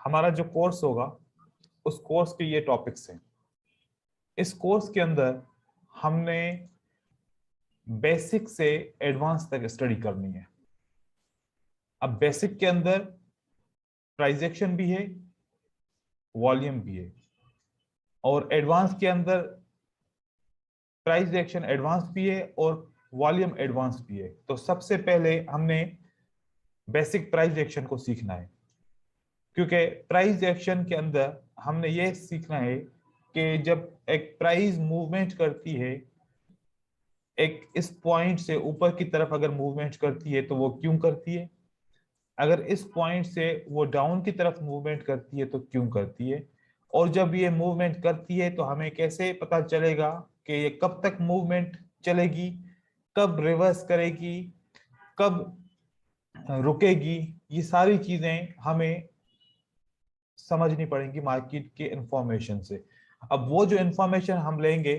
हमारा जो कोर्स होगा उस कोर्स के ये टॉपिक्स हैं। इस कोर्स के अंदर हमने बेसिक से एडवांस तक स्टडी करनी है। अब बेसिक के अंदर प्राइस एक्शन भी है, वॉल्यूम भी है, और एडवांस के अंदर प्राइस एक्शन एडवांस भी है और वॉल्यूम एडवांस भी है। तो सबसे पहले हमने बेसिक प्राइस एक्शन को सीखना है, क्योंकि प्राइस एक्शन के अंदर हमने ये सीखना है कि जब एक प्राइस मूवमेंट करती है, एक इस पॉइंट से ऊपर की तरफ अगर मूवमेंट करती है तो वो क्यों करती है, अगर इस पॉइंट से वो डाउन की तरफ मूवमेंट करती है तो क्यों करती है, और जब ये मूवमेंट करती है तो हमें कैसे पता चलेगा कि ये कब तक मूवमेंट चलेगी, कब रिवर्स करेगी, कब रुकेगी। ये सारी चीजें हमें समझनी पड़ेंगी मार्केट के इंफॉर्मेशन से। अब वो जो इंफॉर्मेशन हम लेंगे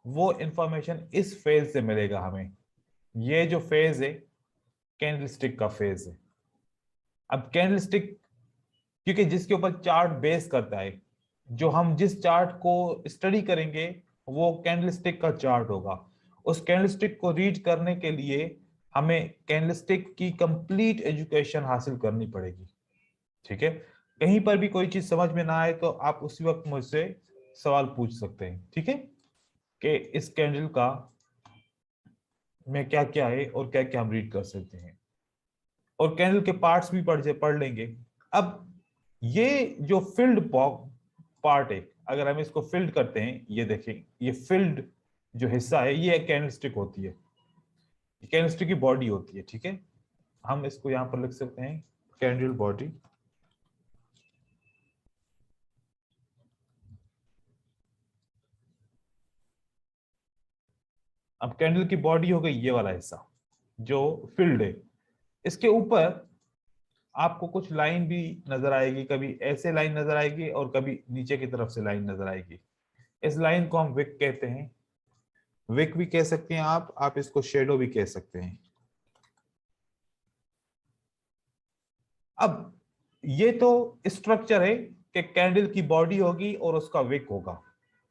वो इंफॉर्मेशन इस फेज से मिलेगा हमें। ये जो फेज है कैंडलस्टिक का फेज है। अब कैंडलस्टिक क्योंकि जिसके ऊपर चार्ट बेस करता है, जो हम जिस चार्ट को स्टडी करेंगे वो कैंडलस्टिक का चार्ट होगा। उस कैंडलस्टिक को रीड करने के लिए हमें कैंडलस्टिक की कंप्लीट एजुकेशन हासिल करनी पड़ेगी। ठीक है, कहीं पर भी कोई चीज समझ में ना आए तो आप उसी वक्त मुझसे सवाल पूछ सकते हैं। ठीक है, कि इस कैंडल का में क्या क्या है और क्या क्या हम रीड कर सकते हैं, और कैंडल के पार्ट्स भी पढ़ लेंगे। अब ये जो फिल्ड पार्ट है, अगर हम इसको फिल्ड करते हैं, ये देखें, ये फिल्ड जो हिस्सा है ये कैंडलस्टिक होती है, कैंडलस्टिक की बॉडी होती है। ठीक है, हम इसको यहां पर लिख सकते हैं कैंडल बॉडी। अब कैंडल की बॉडी हो गई ये वाला हिस्सा जो फील्ड है। इसके ऊपर आपको कुछ लाइन भी नजर आएगी, कभी ऐसे लाइन नजर आएगी और कभी नीचे की तरफ से लाइन नजर आएगी। इस लाइन को हम विक कहते हैं, विक भी कह सकते हैं आप इसको शेडो भी कह सकते हैं। अब ये तो स्ट्रक्चर है कि कैंडल की बॉडी होगी और उसका विक होगा,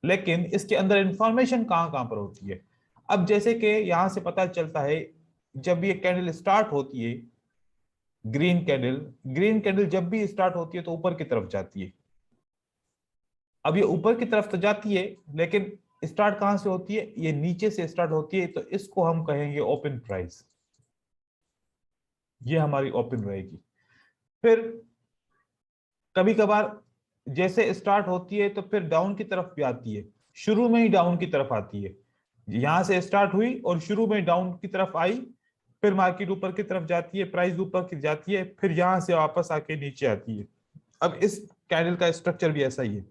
लेकिन इसके अंदर इंफॉर्मेशन कहां कहां पर होती है। अब जैसे कि यहां से पता चलता है, जब ये कैंडल स्टार्ट होती है, ग्रीन कैंडल जब भी स्टार्ट होती है तो ऊपर की तरफ जाती है। अब ये ऊपर की तरफ तो जाती है, लेकिन स्टार्ट कहां से होती है, ये नीचे से स्टार्ट होती है, तो इसको हम कहेंगे ओपन प्राइस। ये हमारी ओपन रहेगी। फिर कभी कभार जैसे स्टार्ट होती है तो फिर डाउन की तरफ भी आती है, शुरू में ही डाउन की तरफ आती है। यहां से स्टार्ट हुई और शुरू में डाउन की तरफ आई, फिर मार्केट ऊपर की तरफ जाती है, प्राइस ऊपर की जाती है, फिर यहां से वापस आके नीचे आती है। अब इस कैंडल का स्ट्रक्चर भी ऐसा ही है,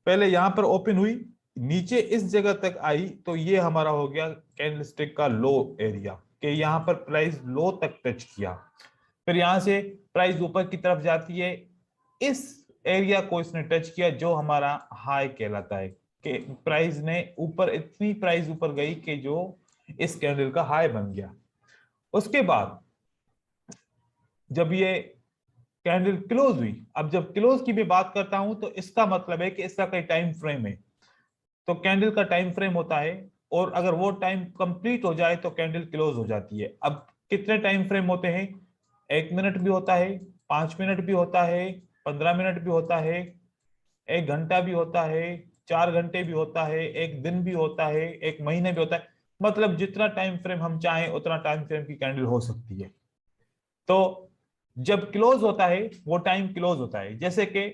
पहले यहां पर ओपन हुई, नीचे इस जगह तक आई, तो ये हमारा हो गया कैंडलस्टिक का लो एरिया, कि यहां पर प्राइस लो तक टच किया। फिर यहां से प्राइस ऊपर की तरफ जाती है, इस एरिया को इसने टच किया जो हमारा हाई कहलाता है, कि प्राइस ने ऊपर इतनी प्राइस ऊपर गई कि जो इस कैंडल का हाई बन गया। उसके बाद जब ये कैंडल क्लोज हुई, अब जब क्लोज की भी बात करता हूं तो इसका मतलब है कि इसका कोई टाइम फ्रेम है, तो कैंडल का टाइम फ्रेम होता है, और अगर वो टाइम कंप्लीट हो जाए तो कैंडल क्लोज हो जाती है। अब कितने टाइम फ्रेम होते हैं, 1 मिनट भी होता है, 5 मिनट भी होता है, 15 मिनट भी होता है, 1 घंटा भी होता है, 4 घंटे भी होता है, एक दिन भी होता है, एक महीने भी होता है। मतलब जितना टाइम फ्रेम हम चाहें उतना टाइम फ्रेम की कैंडल हो सकती है। तो जब क्लोज होता है वो टाइम क्लोज होता है, जैसे कि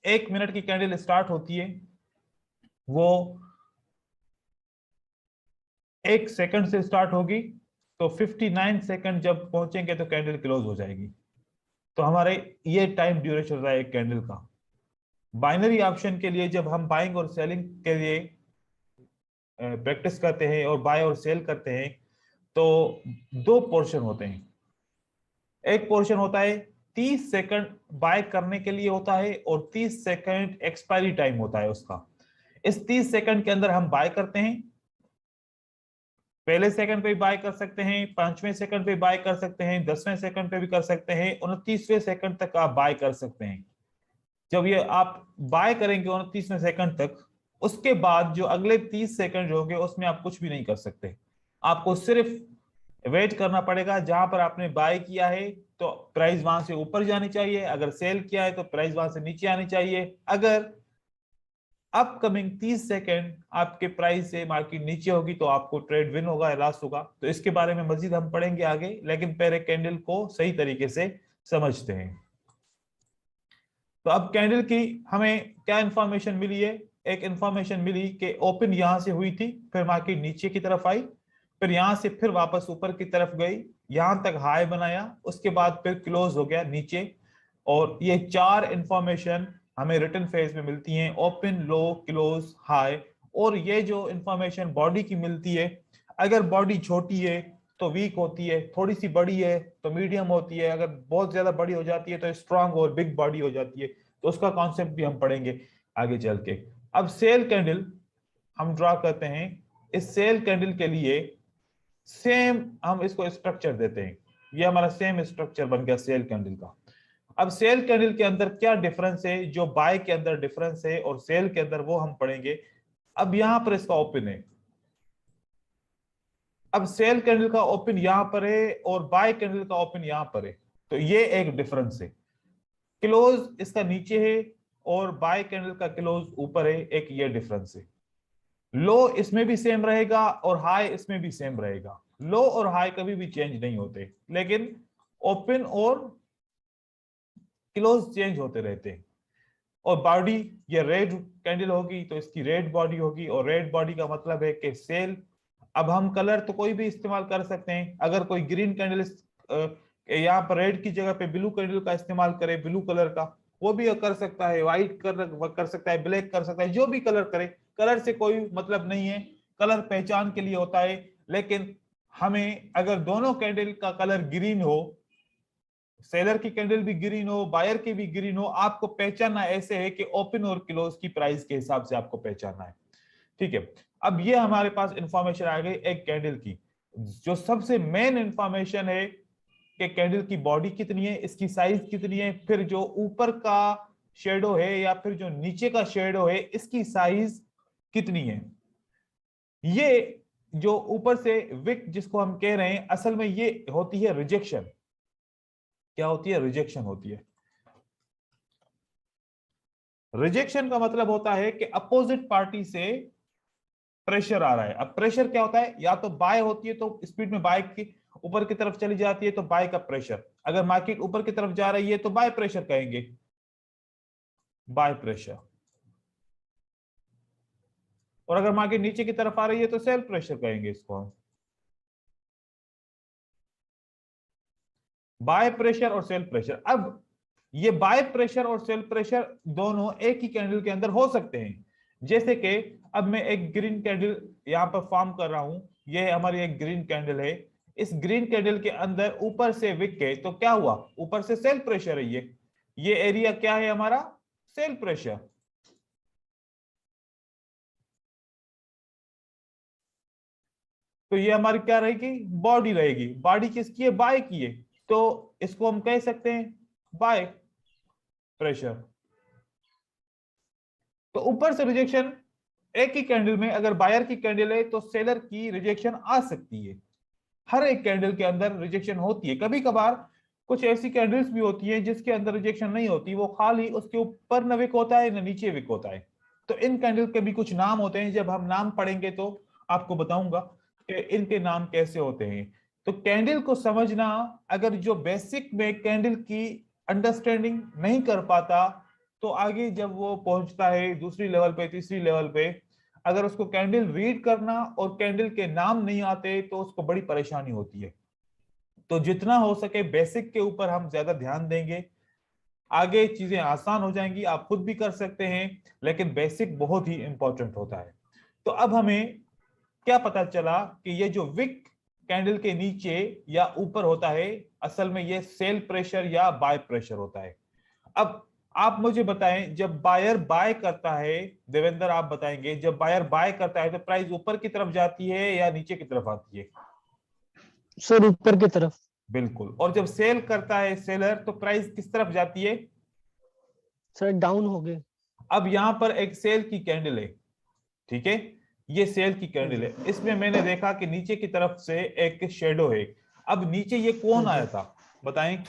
1 मिनट की कैंडल स्टार्ट होती है, वो 1 सेकंड से स्टार्ट होगी, तो 59 सेकंड जब पहुंचेंगे तो कैंडल क्लोज हो जाएगी। तो हमारे ये टाइम ड्यूरेशन रहा है एक कैंडल का। बाइनरी ऑप्शन के लिए जब हम बाइंग और सेलिंग के लिए प्रैक्टिस करते हैं और बाय और सेल करते हैं, तो 2 पोर्शन होते हैं। एक पोर्शन होता है 30 सेकंड बाय करने के लिए होता है, और 30 सेकंड एक्सपायरी टाइम होता है उसका। इस 30 सेकंड के अंदर हम बाय करते हैं, पहले सेकंड पे भी बाय कर सकते हैं, 5वें सेकंड पे बाय कर सकते हैं, 10वें सेकंड पे भी कर सकते हैं, 29वें सेकंड तक आप बाय कर सकते हैं। जब ये आप बाय करेंगे 29वें सेकंड तक, उसके बाद जो अगले 30 सेकंड होंगे उसमें आप कुछ भी नहीं कर सकते। आपको सिर्फ वेट करना पड़ेगा। जहां पर आपने बाय किया है तो प्राइस वहां से ऊपर जानी चाहिए, अगर सेल किया है तो प्राइस वहां से नीचे आनी चाहिए। अगर अपकमिंग 30 सेकंड आपके प्राइस से मार्केट नीचे होगी तो आपको ट्रेड विन होगा या लॉस होगा। तो इसके बारे में मजीद हम पढ़ेंगे आगे, लेकिन पहले कैंडल को सही तरीके से समझते हैं। तो अब कैंडल की हमें क्या इंफॉर्मेशन मिली है? एक इंफॉर्मेशन मिली कि ओपन यहां से हुई थी, फिर मार्केट नीचे की तरफ आई, फिर यहां से फिर वापस ऊपर की तरफ गई, यहां तक हाई बनाया, उसके बाद फिर क्लोज हो गया नीचे। और ये चार इंफॉर्मेशन हमें रिटन फेज में मिलती हैं, ओपन, लो, क्लोज, हाई। और ये जो इंफॉर्मेशन बॉडी की मिलती है, अगर बॉडी छोटी है तो वीक होती है, थोड़ी सी बड़ी है तो मीडियम होती है, अगर बहुत ज्यादा बड़ी हो जाती है तो स्ट्रांग और बिग बॉडी हो जाती है। तो उसका कॉन्सेप्ट भी हम पढ़ेंगे आगे चल के। अब सेल कैंडल हम ड्रॉ करते हैं। इस सेल कैंडल के लिए सेम हम इसको स्ट्रक्चर देते हैं। ये हमारा सेम स्ट्रक्चर बन गया सेल कैंडल का। अब सेल कैंडल के अंदर क्या डिफरेंस है, जो बाय के अंदर डिफरेंस है और सेल के अंदर, वो हम पढ़ेंगे। अब यहां पर इसका ओपन है, अब सेल कैंडल का ओपन यहां पर है और बाय कैंडल का ओपन यहां पर है, तो ये एक डिफरेंस है। क्लोज इसका नीचे है और बाय कैंडल का क्लोज ऊपर है, एक ये डिफरेंस है। लो इसमें भी सेम रहेगा और हाई इसमें भी सेम रहेगा। लो और हाई कभी भी चेंज नहीं होते, लेकिन ओपन और क्लोज चेंज होते रहते हैं। और बॉडी, ये रेड कैंडल होगी तो इसकी रेड बॉडी होगी, और रेड बॉडी का मतलब है कि सेल। अब हम कलर तो कोई भी इस्तेमाल कर सकते हैं। अगर कोई ग्रीन कैंडल यहाँ पर रेड की जगह पे ब्लू कैंडल का इस्तेमाल करे, ब्लू कलर का, वो भी कर सकता है। व्हाइट कर सकता है, ब्लैक कर सकता है, जो भी कलर करे, कलर से कोई मतलब नहीं है। कलर पहचान के लिए होता है। लेकिन हमें अगर दोनों कैंडल का कलर ग्रीन हो, सेलर की कैंडल भी ग्रीन हो, बायर की भी ग्रीन हो, आपको पहचानना ऐसे है कि ओपन और क्लोज की प्राइस के हिसाब से आपको पहचानना है। ठीक है। अब ये हमारे पास इंफॉर्मेशन आ गई एक कैंडल की। जो सबसे मेन इंफॉर्मेशन है कि कैंडल की बॉडी कितनी है, इसकी साइज कितनी है, फिर जो ऊपर का शेडो है या फिर जो नीचे का शेडो है, इसकी साइज कितनी है। ये जो ऊपर से विक जिसको हम कह रहे हैं, असल में ये होती है रिजेक्शन। क्या होती है? रिजेक्शन होती है। रिजेक्शन का मतलब होता है कि अपोजिट पार्टी से प्रेशर आ रहा है। अब प्रेशर क्या होता है? या तो बाय होती है तो स्पीड में बाय की ऊपर की तरफ चली जाती है तो बाय का प्रेशर, अगर मार्केट ऊपर की तरफ जा रही है तो बाय प्रेशर कहेंगे, बाय प्रेशर। और अगर मार्केट नीचे की तरफ आ रही है तो सेल प्रेशर कहेंगे इसको हम। बाय प्रेशर और सेल प्रेशर। अब ये बाय प्रेशर और सेल प्रेशर दोनों एक ही कैंडल के अंदर हो सकते हैं। जैसे कि अब मैं एक ग्रीन कैंडल यहां पर फॉर्म कर रहा हूं, ये हमारी एक ग्रीन कैंडल है। इस ग्रीन कैंडल के अंदर ऊपर से विक है तो क्या हुआ? ऊपर से सेल प्रेशर है। ये एरिया क्या है हमारा? Cell pressure. तो ये हमारी क्या रहेगी? बॉडी रहेगी। बॉडी किसकी है? बाय की है। तो इसको हम कह सकते हैं बाय प्रेशर। तो ऊपर से रिजेक्शन एक ही कैंडल में, अगर बायर की कैंडल है तो सेलर की रिजेक्शन आ सकती है। हर एक कैंडल के अंदर रिजेक्शन होती है। कभी कभार कुछ ऐसी कैंडल्स भी होती है जिसके अंदर रिजेक्शन नहीं होती, वो खाली उसके ऊपर न विक होता है न नीचे विक होता है। तो इन कैंडल के भी कुछ नाम होते हैं, जब हम नाम पढ़ेंगे तो आपको बताऊंगा कि इनके नाम कैसे होते हैं। तो कैंडल को समझना, अगर जो बेसिक में कैंडल की अंडरस्टैंडिंग नहीं कर पाता, तो आगे जब वो पहुंचता है दूसरी लेवल पे, तीसरी लेवल पे, अगर उसको कैंडल रीड करना और कैंडल के नाम नहीं आते तो उसको बड़ी परेशानी होती है। तो जितना हो सके बेसिक के ऊपर हम ज्यादा ध्यान देंगे, आगे चीजें आसान हो जाएंगी, आप खुद भी कर सकते हैं। लेकिन बेसिक बहुत ही इंपॉर्टेंट होता है। तो अब हमें क्या पता चला कि ये जो विक कैंडल के नीचे या ऊपर होता है, असल में ये सेल प्रेशर या बाय प्रेशर होता है। अब आप मुझे बताएं, जब बायर बाय करता है, देवेंद्र आप बताएंगे, जब बायर बाय करता है तो प्राइस ऊपर की तरफ जाती है या नीचे की तरफ आती है? सर ऊपर की तरफ। बिल्कुल। और जब सेल करता है सेलर तो प्राइस किस तरफ जाती है? सर डाउन हो गए। अब यहां पर एक सेल की कैंडल है, ठीक है, ये सेल की हाँ कैंडल जी। है, इसमें मैंने देखा कि नीचे की तरफ से एक शेडो है। अब नीचे ये हाँ कौन जी। आया था, बताएं।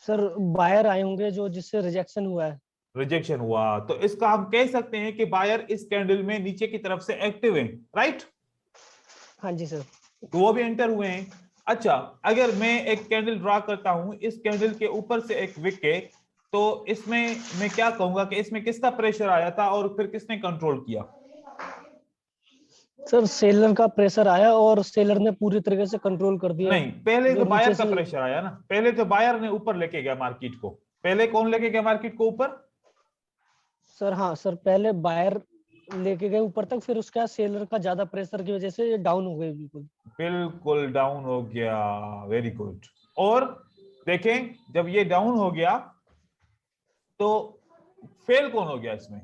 सर बायर आए होंगे जो जिससे रिजेक्शन हुआ है। रिजेक्शन हुआ, तो इसका हम कह सकते हैं कि बायर इस कैंडल में नीचे की तरफ से एक्टिव है, राइट। हाँ जी सर। तो वो भी एंटर हुए हैं। अच्छा, अगर मैं एक कैंडल ड्रा करता हूं, इस कैंडल के ऊपर से एक विक है, तो इसमें मैं क्या कहूंगा कि इसमें किसका प्रेशर आया था और फिर किसने कंट्रोल किया। सर सेलर का प्रेशर आया और सेलर ने पूरी तरीके से कंट्रोल कर दिया। नहीं, पहले जो तो बायर नीचे का से। प्रेशर आया ना, पहले तो बायर ने ऊपर लेके गया मार्केट को। पहले कौन लेके गया मार्केट को ऊपर। सर हाँ सर, पहले बायर लेके गए ऊपर तक, फिर उसके बाद सेलर का ज्यादा प्रेशर की वजह से ये डाउन हो गई बिल्कुल। बिल्कुल डाउन हो गया, वेरी गुड। और देखें, जब ये डाउन हो गया तो फेल कौन हो गया इसमें।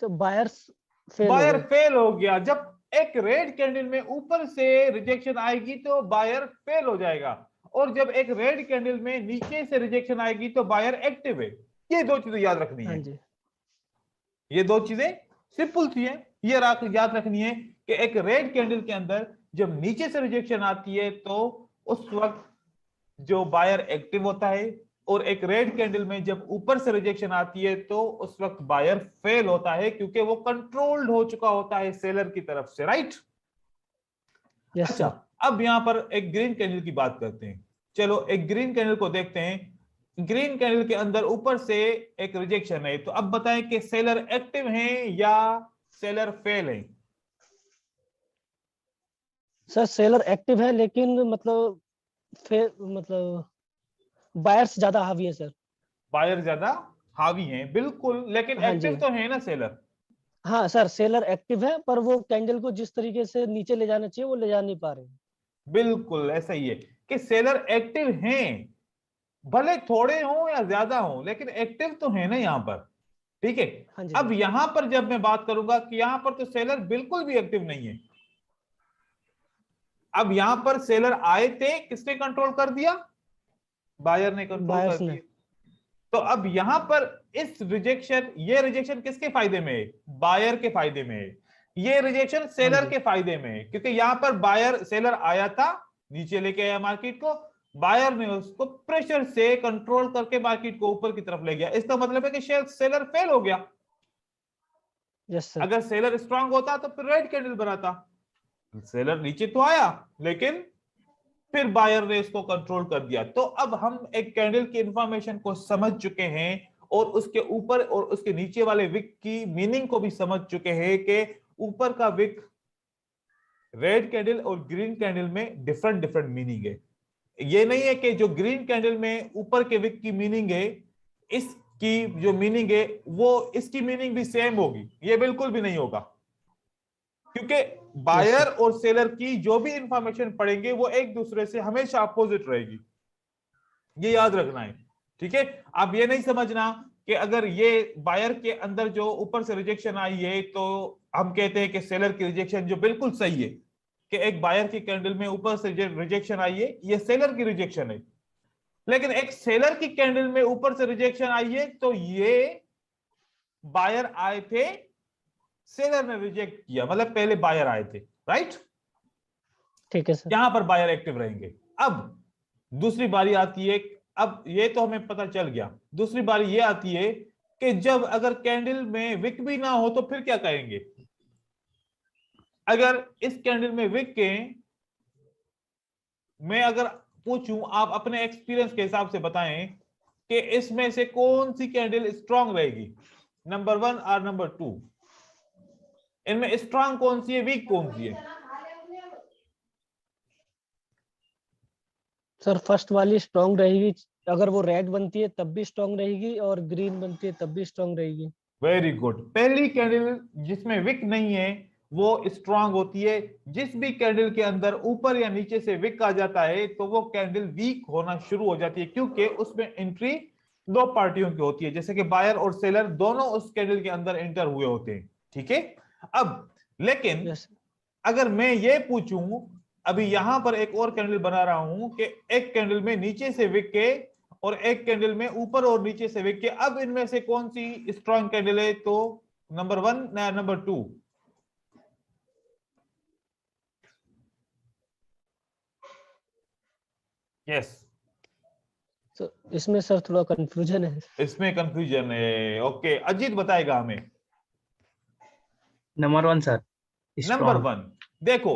तो बायर्स फेल हो बायर गए। फेल हो गया। जब एक रेड कैंडल में ऊपर से रिजेक्शन आएगी तो बायर फेल हो जाएगा, और जब एक रेड कैंडल में नीचे से रिजेक्शन आएगी तो बायर एक्टिव है। ये दो चीजें याद रखनी हाँ है, जी। ये दो चीजें सिंपल सी है, ये याद रखनी है कि एक रेड कैंडल के अंदर जब नीचे से रिजेक्शन आती है तो उस वक्त जो बायर एक्टिव होता है, और एक रेड कैंडल में जब ऊपर से रिजेक्शन आती है तो उस वक्त बायर फेल होता है, क्योंकि वो कंट्रोल्ड हो चुका होता है सेलर की तरफ से, राइट। यस अच्छा, सर। अब यहां पर एक ग्रीन कैंडल की बात करते हैं। चलो एक ग्रीन कैंडल को देखते हैं। ग्रीन कैंडल के अंदर ऊपर से एक रिजेक्शन है, तो अब बताएं कि सेलर एक्टिव है या सेलर फेल है। सर सेलर एक्टिव है, लेकिन मतलब मतलब बायर्स ज्यादा हावी है सर। बायर ज्यादा हावी है, बिल्कुल, लेकिन हाँ जी। एक्टिव तो है ना सेलर। हाँ सर, सेलर एक्टिव है, पर वो कैंडल को जिस तरीके से नीचे ले जाना चाहिए वो ले जा नहीं पा रहे। बिल्कुल ऐसा ही है कि सेलर एक्टिव हैं, भले थोड़े हों या ज्यादा हों, लेकिन एक्टिव तो है ना यहां पर, ठीक है। हाँ जी अब सर। यहां पर जब मैं बात करूंगा कि यहां पर तो सेलर बिल्कुल भी एक्टिव नहीं है। अब यहां पर सेलर आए थे, किसने कंट्रोल कर दिया, बायर ने कंट्रोल कर बायर्स ने। दिया। तो अब यहां पर इस रिजेक्शन, ये रिजेक्शन किसके फायदे में है, बायर के फायदे में है। ये रिजेक्शन हाँ सेलर जी। के फायदे में है, क्योंकि यहां पर बायर, सेलर आया था, नीचे लेके आया मार्केट को, बायर ने उसको प्रेशर से कंट्रोल करके मार्केट को ऊपर की तरफ ले गया। इसका मतलब है कि सेलर फेल हो गया। Yes sir. अगर सेलर स्ट्रांग होता तो फिर रेड कैंडल बनाता। सेलर नीचे तो आया, लेकिन फिर बायर ने इसको कंट्रोल कर दिया। तो अब हम एक कैंडल की इंफॉर्मेशन को समझ चुके हैं, और उसके ऊपर और उसके नीचे वाले विक की मीनिंग को भी समझ चुके हैं कि ऊपर का विक रेड कैंडल और ग्रीन कैंडल में डिफरेंट डिफरेंट मीनिंग है। ये नहीं है कि जो ग्रीन कैंडल में ऊपर के विक की मीनिंग है, इसकी जो मीनिंग है वो इसकी मीनिंग भी सेम होगी, ये बिल्कुल भी नहीं होगा, क्योंकि यस बायर सर। और सेलर की जो भी इंफॉर्मेशन पढ़ेंगे वो एक दूसरे से हमेशा अपोजिट रहेगी, ये याद रखना है, ठीक है। आप ये नहीं समझना कि अगर ये बायर के अंदर जो ऊपर से रिजेक्शन आई है तो हम कहते हैं कि सेलर की रिजेक्शन जो बिल्कुल सही है, कि एक बायर की कैंडल में ऊपर से रिजेक्शन आई है, ये सेलर की रिजेक्शन है। लेकिन एक सेलर की कैंडल में ऊपर से रिजेक्शन आई है तो ये बायर आए थे, सेलर ने रिजेक्ट किया, मतलब पहले बायर आए थे, राइट। ठीक है सर। यहां पर बायर एक्टिव रहेंगे। अब दूसरी बारी आती है, अब ये तो हमें पता चल गया, दूसरी बारी ये आती है कि जब अगर कैंडल में विक भी ना हो तो फिर क्या करेंगे। अगर इस कैंडल में विक के, मैं अगर पूछूं, आप अपने एक्सपीरियंस के हिसाब से बताएं कि इसमें से कौन सी कैंडल स्ट्रांग रहेगी, नंबर 1 और नंबर 2, इनमें स्ट्रांग कौन सी है, वीक कौन सी है। सर फर्स्ट वाली स्ट्रांग रहेगी। अगर वो रेड बनती है तब भी स्ट्रांग रहेगी, और ग्रीन बनती है तब भी स्ट्रांग रहेगी। Very good. पहली कैंडल जिसमें विक नहीं है वो स्ट्रांग होती है। जिस भी कैंडल के अंदर ऊपर या नीचे से विक आ जाता है तो वो कैंडल वीक होना शुरू हो जाती है, क्योंकि उसमें एंट्री दो पार्टियों की होती है, जैसे कि बायर और सेलर दोनों उस कैंडल के अंदर एंटर हुए होते हैं, ठीक है। अब लेकिन यस। अगर मैं ये पूछूं, अभी यहां पर एक और कैंडल बना रहा हूं कि एक कैंडल में नीचे से विक के और एक कैंडल में ऊपर और नीचे से वीक के। अब इनमें से कौन सी स्ट्रॉन्ग कैंडल है? तो नंबर 1 या नंबर 2? यस, तो इसमें सर थोड़ा कंफ्यूजन है। इसमें कंफ्यूजन है। ओके, अजीत बताएगा हमें। Number 1 sir, number strong. 1। देखो,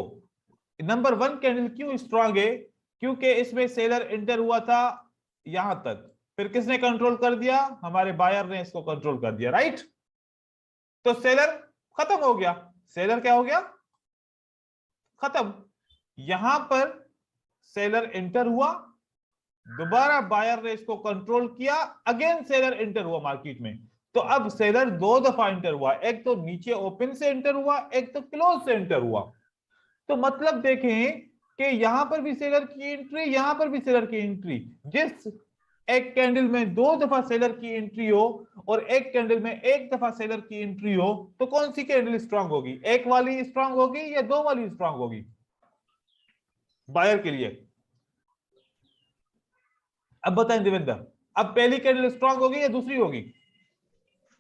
नंबर 1 कैंडल क्यों स्ट्रांग है? क्योंकि इसमें सेलर एंटर हुआ था यहां तक, फिर किसने कंट्रोल कर दिया? हमारे बायर ने इसको कंट्रोल कर दिया, राइट? तो सेलर खत्म हो गया। सेलर क्या हो गया? खत्म। यहां पर सेलर एंटर हुआ, दोबारा बायर ने इसको कंट्रोल किया, अगेन सेलर एंटर हुआ मार्केट में। तो अब सेलर 2 दफा एंटर हुआ, एक तो नीचे ओपन से एंटर हुआ, एक तो क्लोज से एंटर हुआ। तो मतलब देखें कि यहां पर भी सेलर की एंट्री, यहां पर भी सेलर की एंट्री। जिस एक कैंडल में 2 दफा सेलर की एंट्री हो और एक कैंडल में 1 दफा सेलर की एंट्री हो, तो कौन सी कैंडल स्ट्रांग होगी? एक वाली स्ट्रांग होगी या 2 वाली स्ट्रांग होगी बायर के लिए? अब बताएं देवेंद्र, अब पहली कैंडल स्ट्रांग होगी या दूसरी होगी?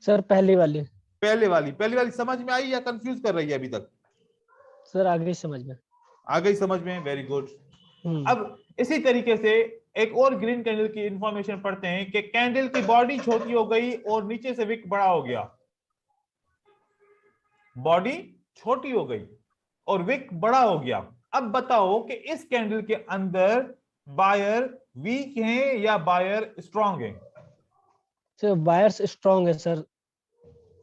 सर पहली वाली। पहले वाली। पहली वाली समझ में आई या कंफ्यूज कर रही है अभी तक? सर आगे समझ में। आ गई समझ में, वेरी गुड। हम्म। अब इसी तरीके से एक और ग्रीन कैंडल की इंफॉर्मेशन पढ़ते हैं कि कैंडल की बॉडी छोटी हो गई और नीचे से विक बड़ा हो गया। बॉडी छोटी हो गई और विक बड़ा हो गया। अब बताओ कि इस कैंडल के अंदर बायर वीक हैं या बायर स्ट्रांग है? सर बायर्स स्ट्रांग है सर।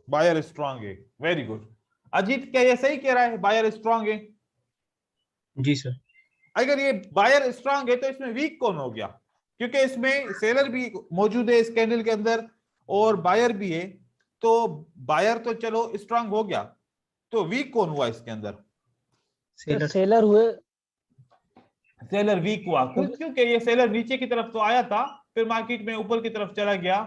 बायर स्ट्रांग है, वेरी गुड। अजीत, क्या ये सही कह रहा है, बायर स्ट्रांग है? जी सर। अगर ये बायर स्ट्रांग है तो इसमें वीक कौन हो गया? क्योंकि इसमें सेलर भी मौजूद है इस कैंडल के अंदर और बायर भी है। तो बायर तो चलो स्ट्रांग हो गया, तो वीक कौन हुआ इसके अंदर? सेलर। सेलर हुए। सेलर वीक हुआ क्योंकि ये सेलर नीचे की तरफ तो आया था, फिर मार्केट में ऊपर की तरफ चला गया।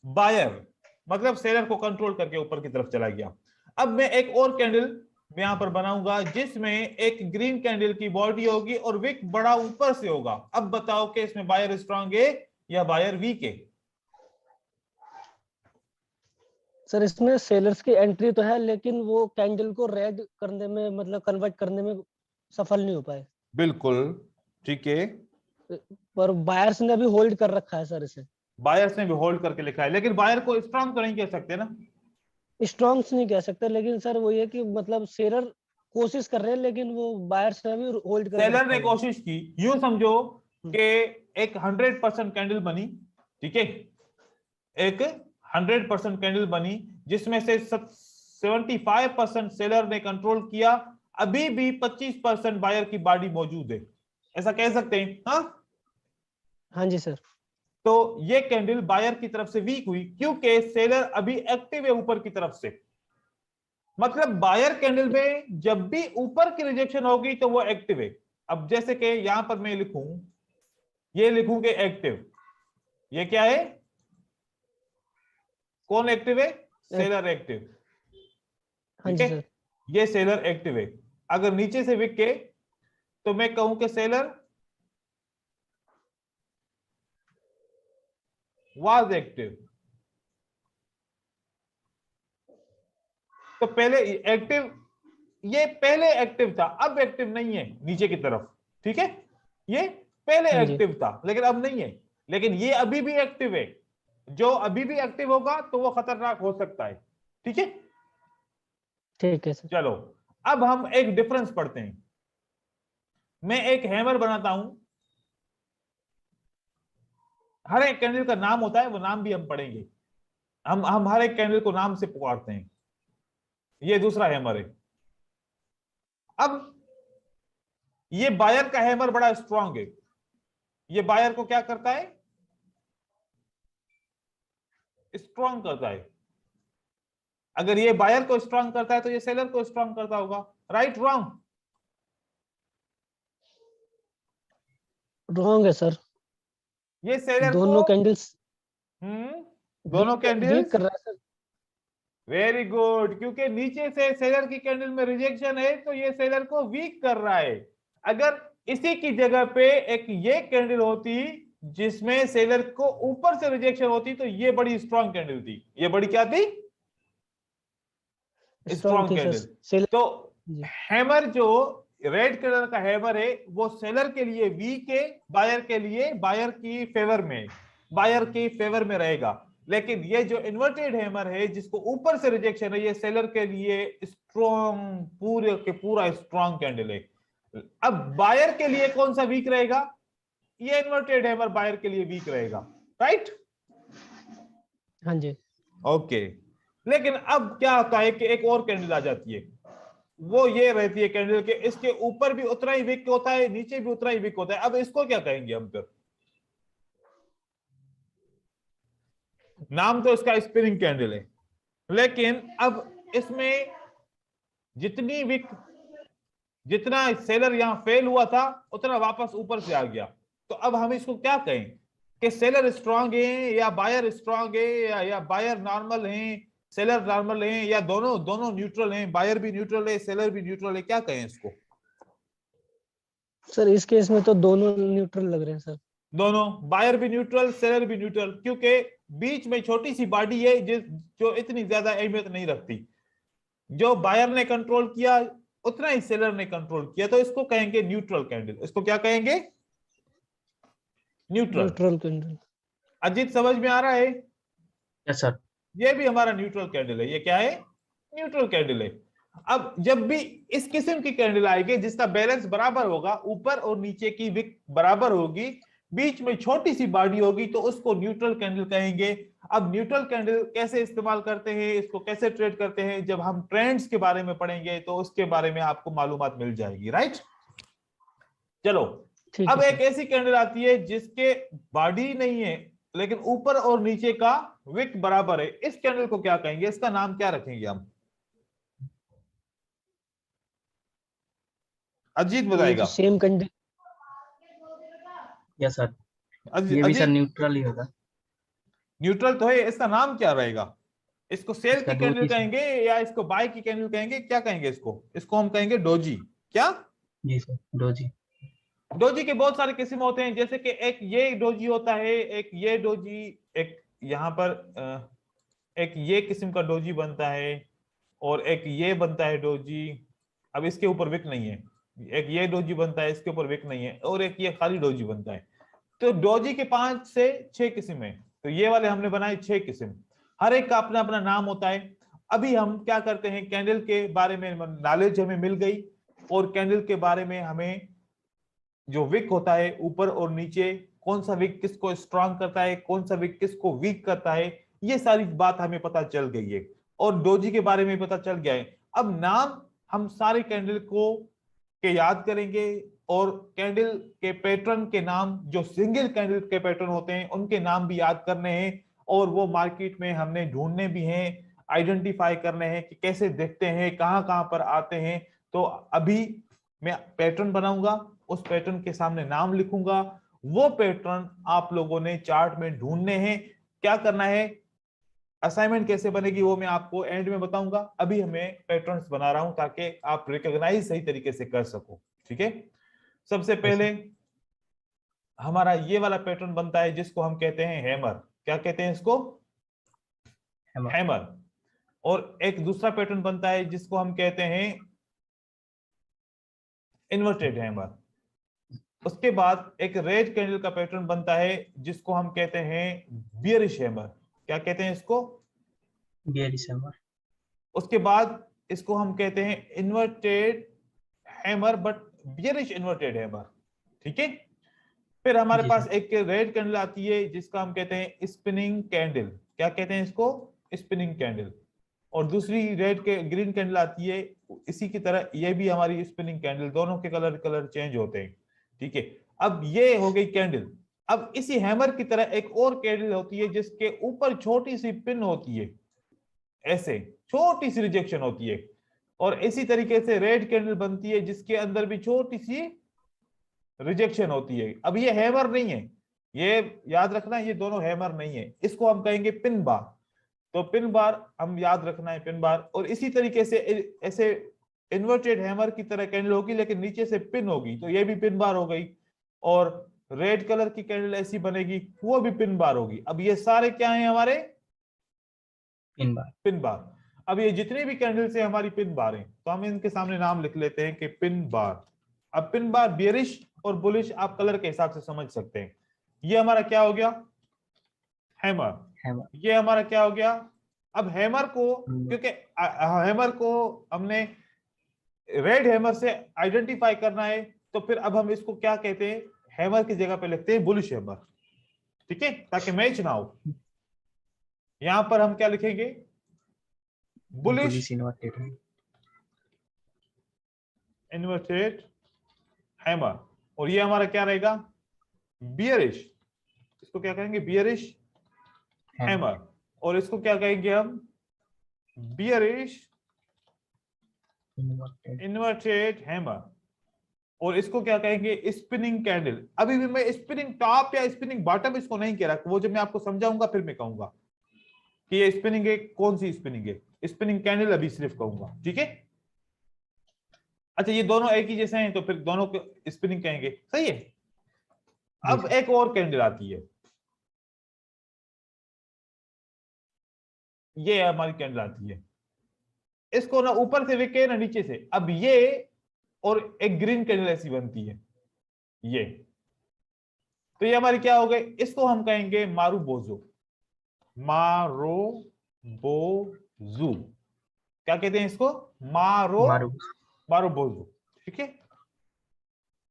बायर मतलब सेलर को कंट्रोल करके ऊपर की तरफ चला गया। अब मैं एक और कैंडल यहां पर बनाऊंगा जिसमें एक ग्रीन कैंडल की बॉडी होगी और विक बड़ा ऊपर से होगा। अब बताओ कि इसमें बायर स्ट्रांग है या बायर वीक है? सर इसमें सेलर्स की एंट्री तो है, लेकिन वो कैंडल को रेड करने में, मतलब कन्वर्ट करने में सफल नहीं हो पाए। बिल्कुल ठीक है। पर बायर्स ने अभी होल्ड कर रखा है सर इसे। बायर्स ने भी होल्ड करके लिखा है, लेकिन बायर को स्ट्रांग तो नहीं कह सकते ना। स्ट्रॉन्ग्स नहीं कह सकते, लेकिन सर वो ये कि मतलब सेलर कोशिश कर रहे हैं, लेकिन वो बायर्स ने भी होल्ड करके सेलर रखा ने हुआ है। कोशिश की, यूं समझो कि एक 100% कैंडल बनी, ठीक है? एक 100% कैंडल बनी जिसमें से 75% सेलर ने कंट्रोल किया, अभी भी 25% बायर की बॉडी मौजूद है, ऐसा कह सकते हैं। हाँ, हाँ जी सर। तो ये कैंडल बायर की तरफ से वीक हुई क्योंकि सेलर अभी एक्टिव है ऊपर की तरफ से। मतलब बायर कैंडल में जब भी ऊपर की रिजेक्शन होगी तो वो एक्टिव है। अब जैसे कि यहां पर मैं लिखूं, ये लिखूं कि एक्टिव, ये क्या है? कौन एक्टिव है? सेलर एक्टिव, हाँ ठीक जी है? सर। ये सेलर एक्टिव है। अगर नीचे से विक के तो मैं कहूं कि सेलर वाज एक्टिव। तो पहले एक्टिव, ये पहले एक्टिव था, अब एक्टिव नहीं है नीचे की तरफ, ठीक है? ये पहले हाँ जी। एक्टिव था लेकिन अब नहीं है, लेकिन ये अभी भी एक्टिव है। जो अभी भी एक्टिव होगा तो वो खतरनाक हो सकता है, ठीक है? ठीक है सर। चलो, अब हम एक डिफरेंस पढ़ते हैं। मैं एक हैमर बनाता हूं, हर एक कैंडल का नाम होता है, वो नाम भी हम पढ़ेंगे। हम हर एक कैंडल को नाम से पुकारते हैं। ये दूसरा हैमर है। अब ये बायर का हैमर बड़ा स्ट्रांग है। ये बायर को क्या करता है? स्ट्रांग करता है। अगर ये बायर को स्ट्रांग करता है तो ये सेलर को स्ट्रांग करता होगा, राइट रॉन्ग? रॉन्ग है सर। ये सेलर को दोनों कैंडल्स दोनों वीक कैंडल्स, कर रहा है सर। वेरी गुड, क्योंकि नीचे से सेलर की कैंडल में रिजेक्शन है तो ये सेलर को वीक कर रहा है। अगर इसी की जगह पे एक ये कैंडल होती जिसमें सेलर को ऊपर से रिजेक्शन होती, तो ये बड़ी स्ट्रॉन्ग कैंडल थी। ये बड़ी क्या थी? स्ट्रॉन्ग स्ट्रॉन्ग थी कैंडल। सर सेलर तो जी। हैमर जो रेड कलर का हैमर है वो सेलर के लिए वीक है, बायर के लिए बायर की फेवर में, बायर की फेवर में रहेगा। लेकिन ये जो इन्वर्टेड हैमर है जिसको ऊपर से रिजेक्शन है, ये सेलर के लिए स्ट्रॉन्ग, पूरे के पूरा स्ट्रॉन्ग कैंडल है। अब बायर के लिए कौन सा वीक रहेगा? ये इन्वर्टेड हैमर बायर के लिए वीक रहेगा, राइट? हाँ जी। ओके। लेकिन अब क्या होता है कि एक और कैंडल आ जाती है, वो ये रहती है कैंडल के इसके ऊपर भी उतना ही वीक होता है, नीचे भी उतना ही वीक होता है। अब इसको क्या कहेंगे हम? फिर नाम तो इसका स्पिनिंग कैंडल है, लेकिन अब इसमें जितनी वीक, जितना सेलर यहां फेल हुआ था उतना वापस ऊपर से आ गया। तो अब हम इसको क्या कहें कि सेलर स्ट्रांग है या बायर स्ट्रांग है, या बायर नॉर्मल है, सेलर नॉर्मल है, या दोनों दोनों न्यूट्रल हैं, बायर भी न्यूट्रल है, सेलर भी न्यूट्रल है? क्या कहें इसको? सर इस केस में तो दोनों न्यूट्रल लग रहे हैं सर। दोनों, बायर भी न्यूट्रल, सेलर भी न्यूट्रल, क्योंकि बीच में छोटी सी बॉडी है जो इतनी ज्यादा अहमियत नहीं रखती। जो बायर ने कंट्रोल किया उतना ही सेलर ने कंट्रोल किया, तो इसको कहेंगे न्यूट्रल कैंडल। इसको क्या कहेंगे? न्यूट्रल। Neutral candle. अजीत समझ में आ रहा है? Yes sir. ये भी हमारा न्यूट्रल कैंडल है। ये क्या है? न्यूट्रल कैंडल है। अब जब भी इस किस्म की कैंडल आएगी जिसका बैलेंस बराबर होगा, ऊपर और नीचे की विक बराबर होगी, बीच में छोटी सी बॉडी होगी, तो उसको न्यूट्रल कैंडल कहेंगे। अब न्यूट्रल कैंडल कैसे इस्तेमाल करते हैं, इसको कैसे ट्रेड करते हैं, जब हम ट्रेंड्स के बारे में पढ़ेंगे तो उसके बारे में आपको मालूमात मिल जाएगी, राइट? चलो, ठीक अब है एक सर। ऐसी कैंडल आती है जिसके बॉडी नहीं है लेकिन ऊपर और नीचे का विक बराबर है। इस कैंडल को क्या कहेंगे? इसका नाम क्या रखेंगे हम? अजीत ये बताएगा। तो सेम कैंडल। Yes sir. ये भी सर अजीत, न्यूट्रल ही होगा। न्यूट्रल तो है, इसका नाम क्या रहेगा? इसको सेल इसका की कैंडल डोजी सर। कहेंगे या इसको बाय की कैंडल कहेंगे? क्या कहेंगे इसको? इसको हम कहेंगे डोजी। क्या? जी सर, डोजी। डोजी के बहुत सारे किस्म होते हैं, जैसे कि एक ये डोजी होता है, एक ये डोजी, एक यहाँ पर एक ये किस्म का डोजी बनता है, और एक ये बनता है डोजी। अब इसके ऊपर विक नहीं है। एक ये डोजी बनता है, इसके ऊपर विक नहीं है, और एक ये खाली डोजी बनता है। तो डोजी के 5 से 6 किस्म है। तो ये वाले हमने बनाए 6 किस्म, हर एक का अपना अपना नाम होता है। अभी हम क्या करते हैं, कैंडल के बारे में नॉलेज हमें मिल गई, और कैंडल के बारे में हमें जो विक होता है ऊपर और नीचे, कौन सा विक किसको स्ट्रांग करता है, कौन सा विक किसको वीक करता है, ये सारी बात हमें पता चल गई है, और डोजी के बारे में पता चल गया है। अब नाम हम सारे कैंडल को के याद करेंगे, और कैंडल के पैटर्न के नाम, जो सिंगल कैंडल के पैटर्न होते हैं उनके नाम भी याद करने हैं, और वो मार्केट में हमने ढूंढने भी हैं, आइडेंटिफाई करने हैं कि कैसे दिखते हैं, कहां कहां पर आते हैं। तो अभी मैं पैटर्न बनाऊंगा, उस पैटर्न के सामने नाम लिखूंगा, वो पैटर्न आप लोगों ने चार्ट में ढूंढने हैं। क्या करना है, असाइनमेंट कैसे बनेगी वो मैं आपको एंड में बताऊंगा। अभी हमें पैटर्न्स बना रहा हूं ताकि आप रिकॉग्नाइज सही तरीके से कर सको, ठीक है? सबसे पहले हमारा ये वाला पैटर्न बनता है जिसको हम कहते हैं हैमर। क्या कहते हैं इसको? हैमर। और एक दूसरा पैटर्न बनता है जिसको हम कहते हैं इन्वर्टेड हैमर। उसके बाद एक रेड कैंडल का पैटर्न बनता है जिसको हम कहते हैं बियरिश हैमर। क्या कहते हैं इसको? Bearish hammer. उसके बाद इसको हम कहते हैं inverted hammer, but bearish inverted hammer, ठीक है? फिर हमारे जी पास सर। एक रेड कैंडल आती है जिसका हम कहते हैं स्पिनिंग कैंडल। क्या कहते हैं इसको? Spinning candle. और दूसरी रेड के ग्रीन कैंडल आती है, इसी की तरह ये भी हमारी स्पिनिंग कैंडल, दोनों के कलर चेंज होते हैं, ठीक है? अब ये हो गई कैंडल। अब इसी हैमर की तरह एक और कैंडल होती है जिसके ऊपर छोटी सी पिन होती है, ऐसे छोटी सी रिजेक्शन होती है, और इसी तरीके से रेड कैंडल बनती है जिसके अंदर भी छोटी सी रिजेक्शन होती है। अब ये हैमर नहीं है, ये याद रखना, ये दोनों हैमर नहीं है, इसको हम कहेंगे पिन बार। तो पिन बार हम याद रखना है, पिन बार। और इसी तरीके से ऐसे इन्वर्टेड हैमर की तरह कैंडल होगी लेकिन नीचे से पिन होगी, तो ये भी पिन बार हो गई। और रेड कलर की कैंडल ऐसी बनेगी, वो भी पिन बार होगी। अब ये सारे क्या हैं हमारे पिन बार। Pin bar. अब ये जितनी भी कैंडल्स है हमारी पिन बार हैं, तो हम इनके सामने नाम लिख लेते हैं कि पिन बार। अब पिन बार बियरिश और बुलिश आप कलर के हिसाब से समझ सकते हैं। ये हमारा क्या हो गया, हैमर। हैमर। ये हमारा क्या हो गया। अब हैमर को, क्योंकि हैमर को हमने रेड हैमर से आइडेंटिफाई करना है, तो फिर अब हम इसको क्या कहते हैं, हैमर की जगह पे लिखते हैं बुलिश हैमर, ठीक है, ताकि मैच ना हो। यहां पर हम क्या लिखेंगे, बुलिश इन्वर्टेड इन्वर्टेड हैमर। और ये हमारा क्या रहेगा, बियरिश, इसको क्या कहेंगे, बियरिश हैमर। और इसको क्या कहेंगे हम, बियरिश इन्वर्टेड हैमर। और इसको क्या कहेंगे, स्पिनिंग कैंडल। अभी भी मैं स्पिनिंग टॉप या स्पिनिंग बॉटम इसको नहीं कह रहा, वो जब मैं आपको समझाऊंगा फिर मैं कहूंगा कि ये स्पिनिंग है, कौन सी स्पिनिंग है, स्पिनिंग कैंडल अभी सिर्फ कहूंगा, ठीक है। अच्छा, ये दोनों एक ही जैसे हैं तो फिर दोनों को स्पिनिंग कहेंगे, सही है। अब एक और कैंडल आती है, ये हमारी कैंडल आती है, इसको ना ऊपर से विके ना नीचे से। अब ये और एक ग्रीन कैंडल ऐसी बनती है, ये तो ये हमारी क्या हो गई, इसको हम कहेंगे मारू बोजो, मारो बोजू। क्या कहते हैं इसको, मारो मारो बोजो, ठीक है।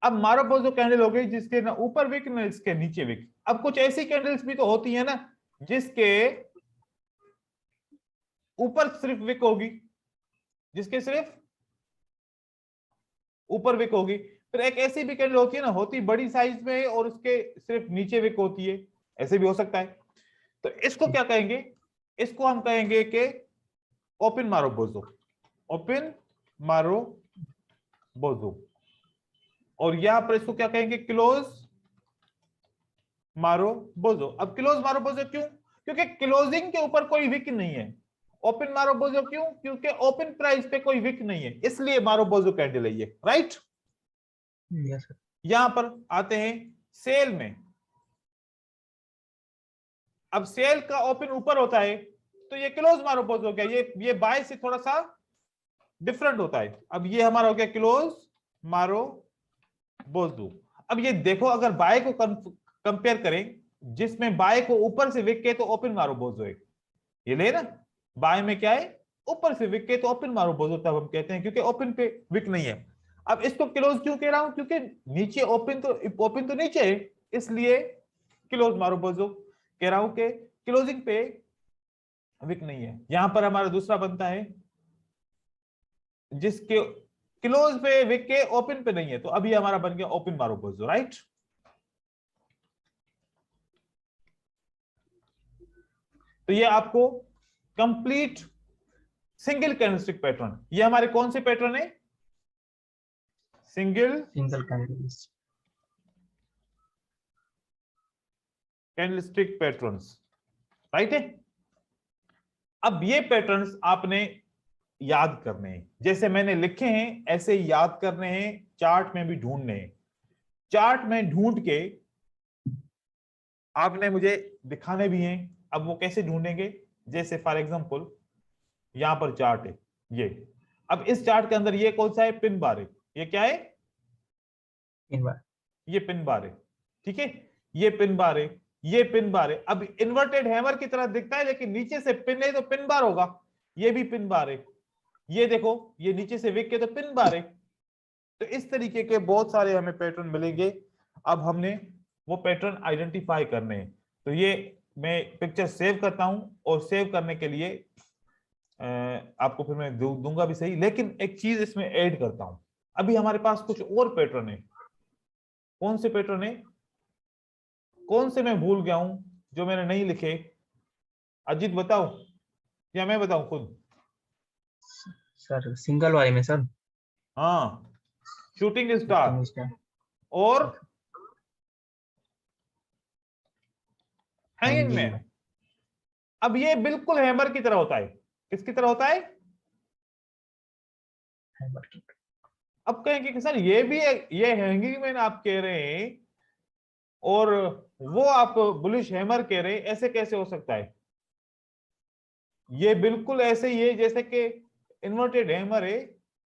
अब मारो बोजो कैंडल हो गई जिसके ना ऊपर विक ना इसके नीचे विक। अब कुछ ऐसी कैंडल्स भी तो होती है ना जिसके ऊपर सिर्फ विक होगी, जिसके सिर्फ ऊपर विक होगी। फिर एक ऐसी भी कैंडल होती है ना, होती बड़ी साइज में और उसके सिर्फ नीचे विक होती है, ऐसे भी हो सकता है। तो इसको क्या कहेंगे, इसको हम कहेंगे कि ओपन मारो बोजो, ओपन मारो बोजो। और यहां पर इसको क्या कहेंगे, क्लोज मारो बोजो। अब क्लोज मारो बोजो क्यों, क्योंकि क्लोजिंग के ऊपर कोई विक नहीं है। ओपन मारो बोजो क्यों, क्योंकि ओपन प्राइस पे कोई विक नहीं है, इसलिए मारो बोजो कैंडल है ये, राइट। Yes sir. यहां पर आते हैं सेल में। अब सेल का ओपन ऊपर होता है तो ये क्लोज मारो बोजो हो गया, ये बाय से थोड़ा सा डिफरेंट होता है। अब ये हमारा हो गया क्लोज मारो बोजो। अब ये देखो, अगर बाय को कंपेयर करें, जिसमें बाय को ऊपर से विक के तो ओपन मारो बोजो है, ये ले ना, बाय में क्या है, ऊपर से विक के तो ओपन मारो बोजो, तब हम कहते हैं, क्योंकि ओपन पे विक नहीं है। अब इसको क्लोज क्यों कह रहा हूं, क्योंकि नीचे ओपन तो नीचे है, इसलिए क्लोज मारो बोजो कह रहा हूं कि क्लोजिंग पे विक नहीं है। यहां पर हमारा दूसरा बनता है जिसके क्लोज पे विक के ओपन पे नहीं है, तो अभी हमारा बन गया ओपन मारो बोजो, राइट। तो ये आपको कंप्लीट सिंगल कैंडलस्टिक पैटर्न, ये हमारे कौन से पैटर्न है, सिंगल कैंडलस्टिक पैटर्न्स, राइट है। अब ये पैटर्न्स आपने याद करने हैं, जैसे मैंने लिखे हैं ऐसे याद करने हैं, चार्ट में भी ढूंढने हैं। चार्ट में ढूंढ के आपने मुझे दिखाने भी हैं। अब वो कैसे ढूंढेंगे, जैसे फॉर एग्जांपल यहां पर चार्ट है ये, अब इस चार्ट के अंदर ये कौन सा है, पिन बार है, ये क्या है, पिन बार। ये पिन बार है, ठीक है, ये पिन बार है, ये पिन बार है। अब इन्वर्टेड हैमर की तरह दिखता है लेकिन नीचे से पिन है तो पिन बार होगा, ये भी पिन बार है, ये देखो ये नीचे से विक के तो पिन बार है। तो इस तरीके के बहुत सारे हमें पैटर्न मिलेंगे। अब हमने वो पैटर्न आइडेंटिफाई करने हैं, तो ये मैं पिक्चर सेव करता हूं, और सेव करने के लिए आपको फिर मैं दूंगा भी सही, लेकिन एक चीज इसमें ऐड करता हूं। अभी हमारे पास कुछ और पैटर्न है, कौन से पैटर्न है, कौन से मैं भूल गया हूं जो मैंने नहीं लिखे, अजीत बताओ या मैं बताऊं खुद। सर सिंगल वाले में सर, हाँ, शूटिंग स्टार और हैंगिंग मैन। अब ये बिल्कुल हैमर की तरह होता है, किसकी तरह होता है, हैमर की। अब कहेंगे कि सर ये भी ये हैंगिंग मैन आप कह रहे हैं और वो आप बुलिश हैमर कह रहे हैं, ऐसे कैसे हो सकता है? ये बिल्कुल ऐसे ही है जैसे कि इन्वर्टेड हैमर है,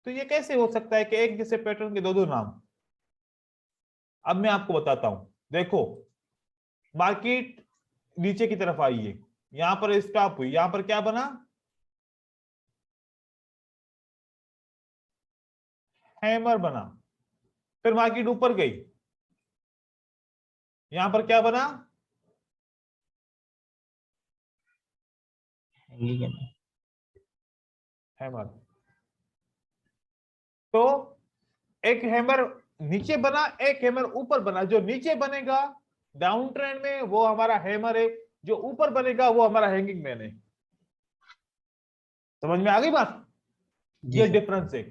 तो ये कैसे हो सकता है कि एक जैसे पैटर्न के दो दो नाम? अब मैं आपको बताता हूं, देखो मार्केट नीचे की तरफ आई है, यहां पर स्टॉप हुई, यहां पर क्या बना? हैमर बना। फिर मार्केट ऊपर गई, यहां पर क्या बना? हैमर। तो एक हैमर नीचे बना, एक हैमर ऊपर बना। जो नीचे बनेगा डाउन ट्रेंड में वो हमारा हैमर है, जो ऊपर बनेगा वो हमारा हैंगिंग मैन है। समझ में आ गई बात? जी ये सर। डिफरेंस है।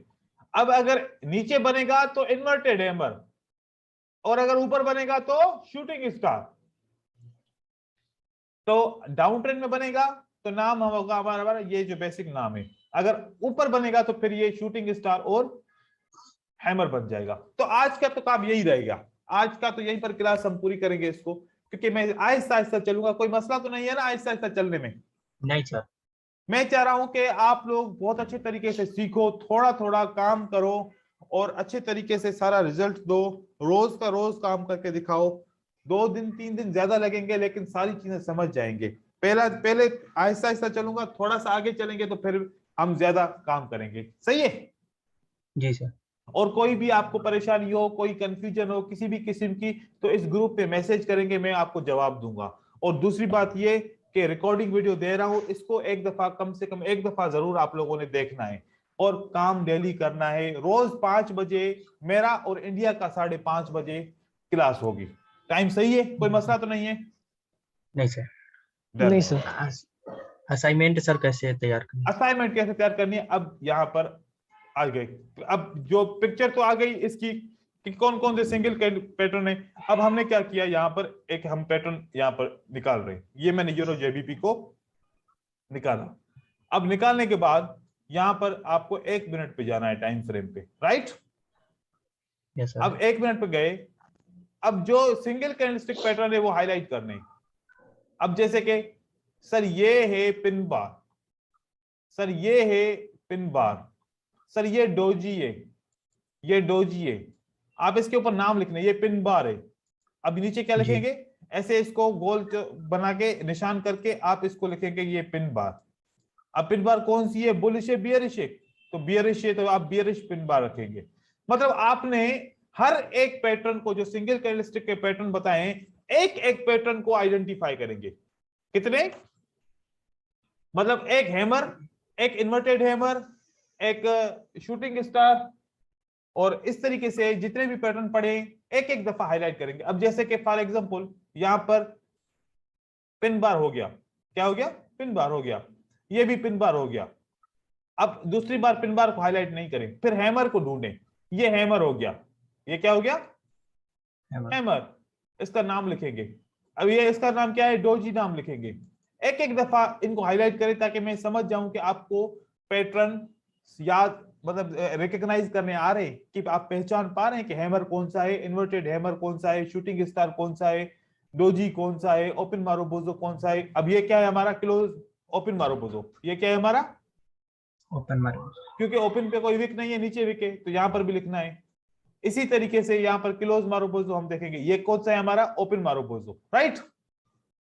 अब अगर नीचे बनेगा तो इन्वर्टेड हैमर, और अगर ऊपर बनेगा तो शूटिंग स्टार। तो डाउन ट्रेंड में बनेगा तो नाम होगा हमारा ये जो बेसिक नाम है, अगर ऊपर बनेगा तो फिर ये शूटिंग स्टार और हैमर बन जाएगा। तो आज का तो काम यही रहेगा, आज का तो यहीं पर क्लास हम पूरी करेंगे इसको, क्योंकि मैं आहिस्ता आहिस्ता चलूंगा। कोई मसला तो नहीं है ना आहिस्ता आहिस्ता चलने में? नहीं सर। मैं चाह रहा हूं कि आप लोग बहुत अच्छे तरीके से सीखो, थोड़ा थोड़ा काम करो और अच्छे तरीके से सारा रिजल्ट दो। रोज का रोज काम करके दिखाओ। 2 दिन 3 दिन ज्यादा लगेंगे लेकिन सारी चीजें समझ जाएंगे। पहले आहिस्ता आहिस्ता चलूंगा, थोड़ा सा आगे चलेंगे तो फिर हम ज्यादा काम करेंगे। सही है? जी सर। और कोई भी आपको परेशानी हो, कोई कंफ्यूजन हो किसी भी किस्म की, तो इस ग्रुप पे मैसेज करेंगे, मैं आपको जवाब दूंगा। और दूसरी बात ये कि रिकॉर्डिंग वीडियो दे रहा हूं, इसको एक दफा, कम से कम एक दफा जरूर आप लोगों ने देखना है। और काम डेली करना है। रोज 5 बजे मेरा और इंडिया का 5:30 बजे क्लास होगी। टाइम सही है? कोई मसला तो नहीं है? नहीं सर। नहीं सर। असाइनमेंट सर कैसे तैयार करनी? असाइनमेंट कैसे तैयार करनी है, अब यहाँ पर आ गई। अब जो पिक्चर तो आ गई इसकी कि कौन कौन से सिंगल पैटर्न है। अब हमने क्या किया, यहाँ पर एक हम पैटर्न यहाँ पर निकाल रहे हैं। ये मैंने यूरो जेबीपी को निकाला। अब निकालने के बाद यहाँ पर आपको 1 मिनट पे जाना है, टाइम फ्रेम पे, राइट? Yes sir. अब 1 मिनट पे गए। अब जो सिंगल कैंडलस्टिक पैटर्न है वो हाईलाइट करने। अब जैसे कि सर ये है पिन बार, सर ये है पिन बार, सर ये डोजी है, ये डोजी है। आप इसके ऊपर नाम लिखने, ये पिन बार है। अब नीचे क्या जी। लिखेंगे? ऐसे इसको गोल बना के निशान करके आप इसको लिखेंगे ये पिन बार। अब पिन बार कौन सी है, बुलिश है बियरिश है? तो बियरिश है, तो आप बियरिश पिन बार रखेंगे। मतलब आपने हर एक पैटर्न को, जो सिंगल कैंडलस्टिक के पैटर्न बताए, एक एक पैटर्न को आइडेंटिफाई करेंगे। कितने? मतलब एक हैमर, एक इन्वर्टेड हैमर, एक शूटिंग स्टार, और इस तरीके से जितने भी पैटर्न पढ़े एक एक दफा हाईलाइट करेंगे। अब जैसे कि फॉर एग्जांपल यहां पर पिन बार हो गया, क्या हो गया? पिन बार हो गया। ये भी पिन बार हो गया। अब दूसरी बार पिन बार को हाईलाइट नहीं करें, फिर हैमर को ढूंढें। ये हैमर हो गया, ये क्या हो गया? हैमर। इसका नाम लिखेंगे। अब ये इसका नाम क्या है? डोजी नाम लिखेंगे। एक एक दफा इनको हाईलाइट करें ताकि मैं समझ जाऊं कि आपको पैटर्न याद, मतलब रिकॉग्नाइज करने आ रहे, कि आप पहचान पा रहे हैं कि हैमर कौन सा है, इन्वर्टेड हैमर कौन सा है, शूटिंग स्टार कौन सा है, डोजी कौन सा है, ओपन मारूबोजो कौन सा है। अब ये क्या है हमारा? Close open marubozu. ये क्या है हमारा? ओपन मारो। क्योंकि ओपन पे कोई विक नहीं है, नीचे विक है, तो यहां पर भी लिखना है। इसी तरीके से यहां पर क्लोज मारूबोजो हम देखेंगे, ये कौन सा है हमारा? Open marubozu, right?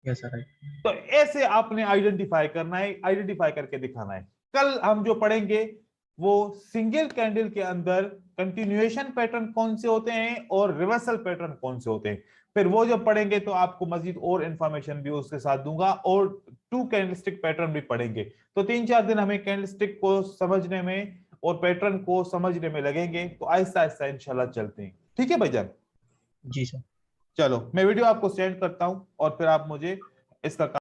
Yes sir. तो ऐसे आपने आइडेंटिफाई करना है, आइडेंटिफाई करके दिखाना है। कल हम जो पढ़ेंगे वो सिंगल कैंडल के अंदर कंटिन्यूएशन पैटर्न कौन से होते हैं और रिवर्सल पैटर्न कौन से होते हैं। फिर वो जब पढ़ेंगे तो आपको मजीद और इंफॉर्मेशन भी उसके साथ दूंगा, और 2 कैंडलस्टिक पैटर्न भी पढ़ेंगे। तो 3-4 दिन हमें कैंडलस्टिक को समझने में और पैटर्न को समझने में लगेंगे। तो आहिस्ता आहिस्ता इंशाल्लाह चलते हैं। ठीक है भाईजान? जी सर। चलो मैं वीडियो आपको सेंड करता हूं और फिर आप मुझे इसका